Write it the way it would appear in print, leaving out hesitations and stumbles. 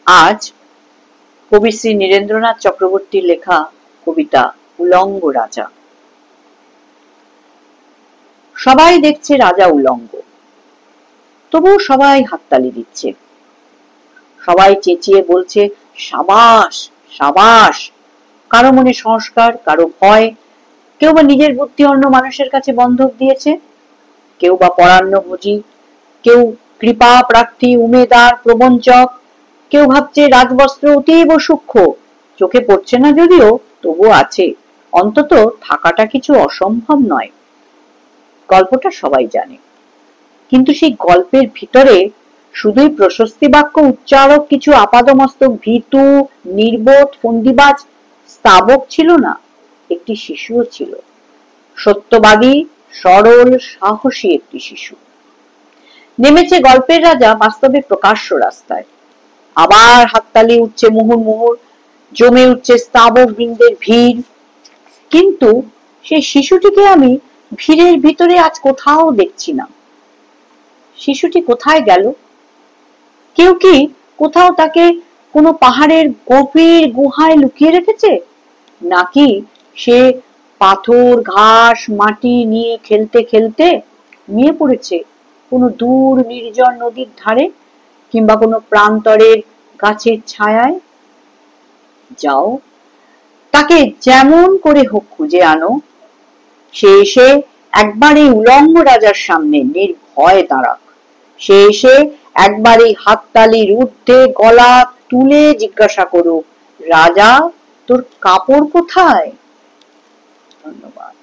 আজ কবি শ্রী নীরেন্দ্রনাথ চক্রবর্তীর লেখা কবিতা উলঙ্গ রাজা। সবাই দেখছে রাজা উলঙ্গ, তবুও সবাই হাততালি দিচ্ছে। সবাই চেঁচিয়ে বলছে সাবাস সাবাস। কারো মনে সংস্কার, কারো ভয়, কেউ বা নিজের বুদ্ধি অন্য মানুষের কাছে বন্ধক দিয়েছে, কেউ বা পরান্নভোজী, কেউ কৃপা প্রার্থী, উমেদার, প্রবঞ্চক, কেউ ভাবছে রাজবস্ত্র অতীব সূক্ষ্ম, চোখে পড়ছে না যদিও তবু আছে, অন্তত থাকাটা কিছু অসম্ভব নয়। গল্পটা সবাই জানে, কিন্তু সেই গল্পের ভিতরে শুধুই প্রশস্তি বাক্য উচ্চারক কিছু আপাদমস্তক ভীতু, নির্বোধ, ফন্দিবাজ স্তাবক ছিল না, একটি শিশুও ছিল, সত্যবাদী, সরল, সাহসী একটি শিশু। নেমেছে গল্পের রাজা বাস্তবে প্রকাশ্য রাস্তায়। আবার হাততালি উঠছে মুহুর্মুহুর, জমে উঠছে স্তাবক বৃন্দের ভিড়। কিন্তু সেই শিশুটিকে আমি ভিড়ের ভিতরে আজ কোথাও দেখছি না। শিশুটি কোথায় গেল? কেউ কি কোথাও তাকে কোনো পাহাড়ের গভীর গুহায় লুকিয়ে রেখেছে, নাকি সে পাথর, ঘাস, মাটি নিয়ে খেলতে খেলতে নিয়ে পড়েছে কোনো দূর নির্জন নদীর ধারে, কিংবা কোনো প্রান্তরের গাছের ছায়ায়? যাও, তাকে যেমন করে হোক খুঁজে আনো। সে এসে একবার এই উলঙ্গ রাজার সামনে নির্ভয়ে দাঁড়াক। সে এসে একবার এই হাততালির ঊর্ধ্বে গলা তুলে জিজ্ঞাসা করুক, রাজা তোর কাপড় কোথায়? ধন্যবাদ।